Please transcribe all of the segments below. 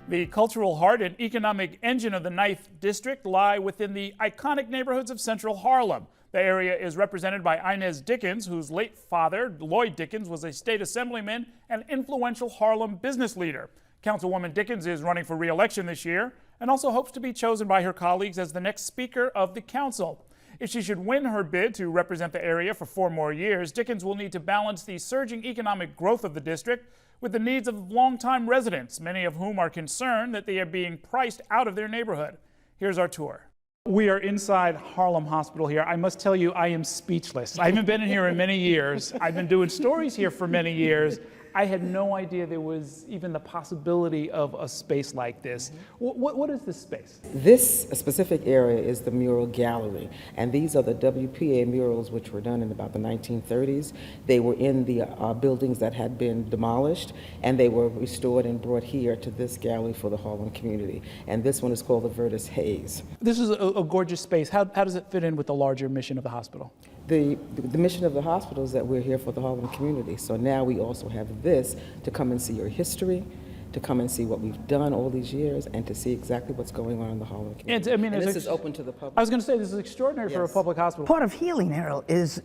The cultural heart and economic engine of the 9th District lie within the iconic neighborhoods of Central Harlem. The area is represented by Inez Dickens, whose late father, Lloyd Dickens, was a state assemblyman and influential Harlem business leader. Councilwoman Dickens is running for re-election this year and also hopes to be chosen by her colleagues as the next Speaker of the Council. If she should win her bid to represent the area for 4 more years, Dickens will need to balance the surging economic growth of the district with the needs of longtime residents, many of whom are concerned that they are being priced out of their neighborhood. Here's our tour. We are inside Harlem Hospital here. I must tell you, I am speechless. I haven't been in here in many years. I've been doing stories here for many years. I had no idea there was even the possibility of a space like this. What is this space? This specific area is the mural gallery, and these are the WPA murals which were done in about the 1930s. They were in the buildings that had been demolished, and they were restored and brought here to this gallery for the Harlem community. And this one is called the Vertus Haze. This is a gorgeous space. How does it fit in with the larger mission of the hospital? The mission of the hospital is that we're here for the Harlem community. So now we also have this to come and see your history, to come and see what we've done all these years, and to see exactly what's going on in the Harlem community. And this is open to the public. I was going to say, this is extraordinary for a public hospital. Part of healing, Harold, is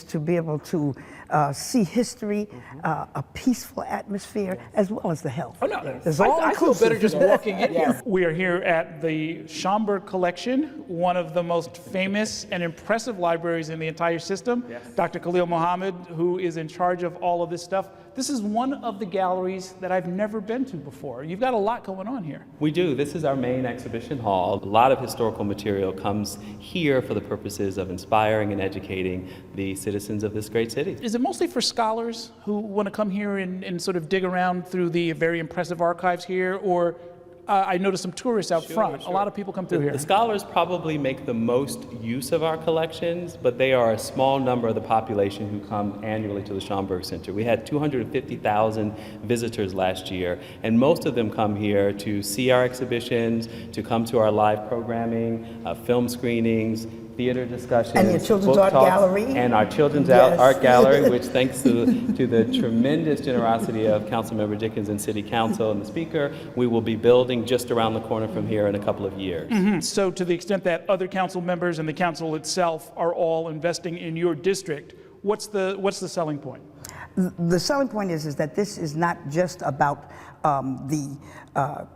to be able to see history, a peaceful atmosphere, as well as the health. Oh, no. I feel better just walking in here. We are here at the Schomburg Collection, one of the most famous and impressive libraries in the entire system. Yes. Dr. Khalil Mohammed, who is in charge of all of this stuff. This is one of the galleries that I've never been to before. You've got a lot going on here. We do. This is our main exhibition hall. A lot of historical material comes here for the purposes of inspiring and educating the citizens of this great city. Is it mostly for scholars who want to come here and sort of dig around through the very impressive archives here, or I noticed some tourists out front. Sure. A lot of people come through here. The scholars probably make the most use of our collections, but they are a small number of the population who come annually to the Schomburg Center. We had 250,000 visitors last year, and most of them come here to see our exhibitions, to come to our live programming, film screenings, theater discussions, and your children's art gallery, and our children's art gallery, which thanks to the tremendous generosity of Councilmember Dickens and City Council and the Speaker, we will be building just around the corner from here in a couple of years. So to the extent that other council members and the council itself are all investing in your district, what's the selling point? The selling point is that this is not just about the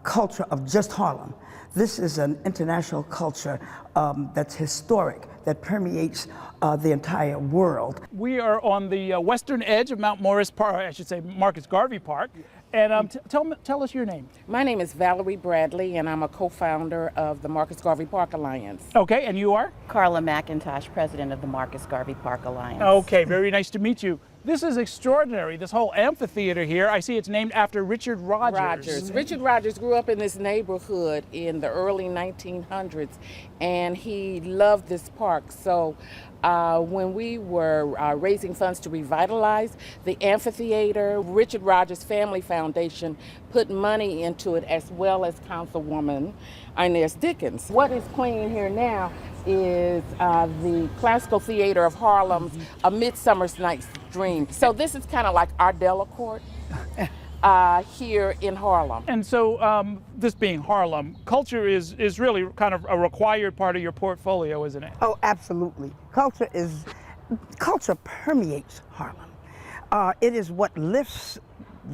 culture of just Harlem. This is an international culture that's historic, that permeates the entire world. We are on the western edge of Mount Morris Park, I should say Marcus Garvey Park. And tell us your name. My name is Valerie Bradley, and I'm a co-founder of the Marcus Garvey Park Alliance. Okay, and you are? Carla McIntosh, president of the Marcus Garvey Park Alliance. Okay, very nice to meet you. This is extraordinary, this whole amphitheater here. I see it's named after Richard Rogers. Richard Rogers grew up in this neighborhood in the early 1900s, and he loved this park. So when we were raising funds to revitalize the amphitheater, Richard Rogers Family Foundation put money into it, as well as Councilwoman Inez Dickens. What is playing here now is the Classical Theater of Harlem's A Midsummer Night's Dream. So this is kind of like our Delacorte here in Harlem. And so this being Harlem, culture is really kind of a required part of your portfolio, isn't it? Oh, absolutely. Culture permeates Harlem. It is what lifts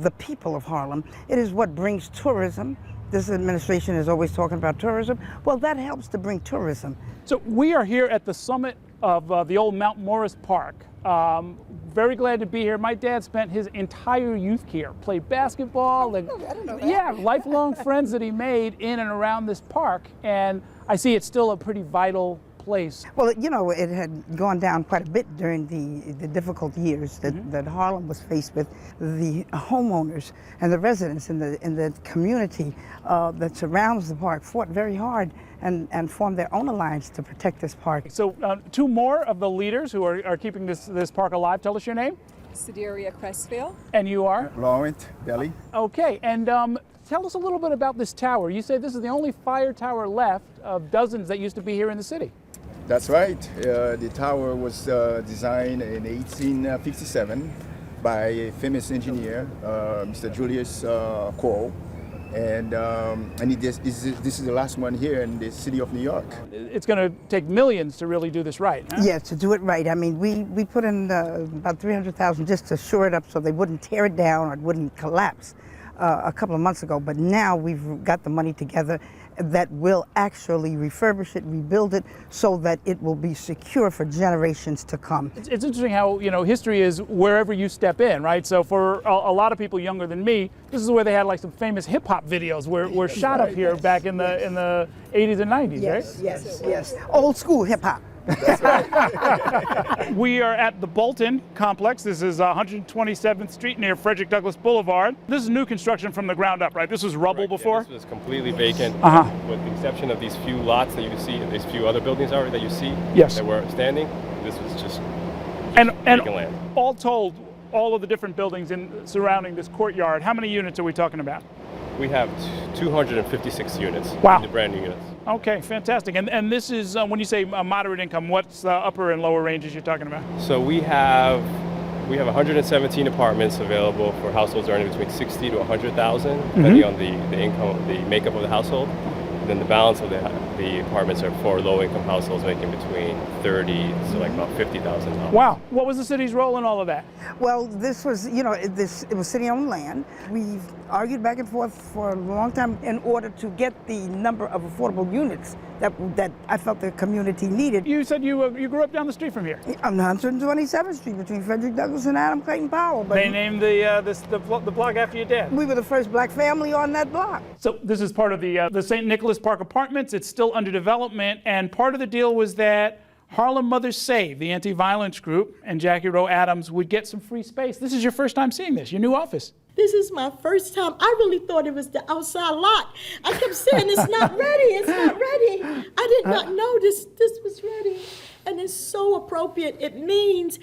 the people of Harlem. It is what brings tourism. This administration is always talking about tourism. Well, that helps to bring tourism. So we are here at the summit of the old Mount Morris Park. Very glad to be here. My dad spent his entire youth here, played basketball, and I don't know that. Yeah, lifelong friends that he made in and around this park. And I see it's still a pretty vital place. Well, you know, it had gone down quite a bit during the difficult years that Harlem was faced with. The homeowners and the residents in the community that surrounds the park fought very hard and formed their own alliance to protect this park. So 2 more of the leaders who are keeping this park alive. Tell us your name. Sideria Crestfield. And you are? Laurent Belly. Okay, and tell us a little bit about this tower. You say this is the only fire tower left of dozens that used to be here in the city. That's right. The tower was designed in 1857 by a famous engineer, Mr. Julius Cole. And this is the last one here in the city of New York. It's going to take millions to really do this right. Huh? Yeah, to do it right. I mean, we put in about $300,000 just to shore it up so they wouldn't tear it down or it wouldn't collapse a couple of months ago. But now we've got the money together that will actually refurbish it, rebuild it, so that it will be secure for generations to come. It's interesting how, history is wherever you step in, right? So for a lot of people younger than me, this is where they had like some famous hip hop videos were shot up here back in the 80s and 90s, Yes, right? yes. Old school hip hop. We are at the Bolton Complex. This is 127th Street near Frederick Douglass Boulevard. This is new construction from the ground up, right? This was rubble before? Yeah, this was completely vacant, with the exception of these few lots that you see, and these few other buildings that you see that were standing. This was just and vacant land. All told, all of the different buildings surrounding this courtyard, how many units are we talking about? We have 256 units. Wow. The brand new units. Okay, fantastic. And this is, when you say moderate income, what's the upper and lower ranges you're talking about? So we have 117 apartments available for households earning between 60 to 100,000, depending on the income, the makeup of the household. And then the balance of the apartments are for low-income households making between 30 to like about $50,000. Wow. What was the city's role in all of that? Well, this was, it was city-owned land. We've argued back and forth for a long time in order to get the number of affordable units that I felt the community needed. You said you grew up down the street from here. On 127th Street between Frederick Douglass and Adam Clayton Powell. But they named the block after your dad. We were the first black family on that block. So this is part of the St. Nicholas Park Apartments. It's still under development, and part of the deal was that Harlem Mothers Save, the anti-violence group, and Jackie Rowe Adams would get some free space. This is your first time seeing this, your new office. This is my first time. I really thought it was the outside lot. I kept saying, it's not ready, it's not ready. I did not know this was ready. And it's so appropriate. It means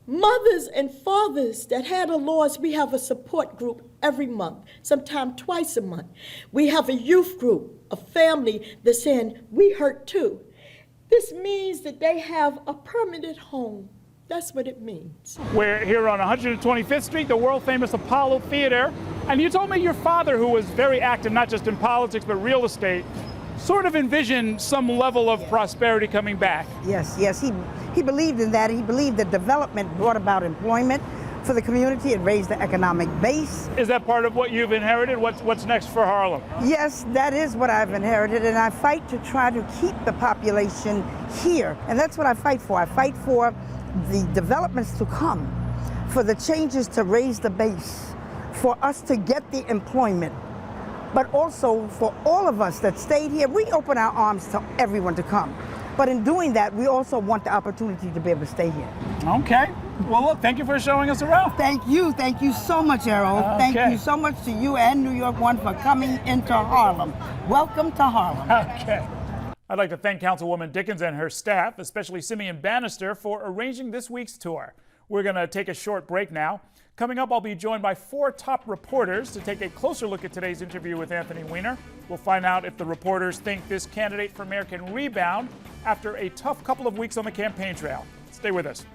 mothers and fathers that had a loss, we have a support group every month, sometimes twice a month. We have a youth group, a family that's saying, we hurt too. This means that they have a permanent home. That's what it means. We're here on 125th Street, the world-famous Apollo Theater. And you told me your father, who was very active, not just in politics, but real estate, sort of envisioned some level of prosperity coming back. Yes, he believed in that. He believed that development brought about employment for the community. It raised the economic base. Is that part of what you've inherited? What's next for Harlem? Yes, that is what I've inherited, and I fight to try to keep the population here. And that's what I fight for. I fight for the developments to come, for the changes to raise the base, for us to get the employment, but also for all of us that stayed here. We open our arms to everyone to come. But in doing that, we also want the opportunity to be able to stay here. Okay. Well, look, thank you for showing us around. Thank you so much, Errol. Okay. Thank you so much to you and NY1 for coming into Harlem. Welcome to Harlem. Okay. I'd like to thank Councilwoman Dickens and her staff, especially Simeon Bannister, for arranging this week's tour. We're going to take a short break now. Coming up, I'll be joined by 4 top reporters to take a closer look at today's interview with Anthony Weiner. We'll find out if the reporters think this candidate for mayor can rebound after a tough couple of weeks on the campaign trail. Stay with us.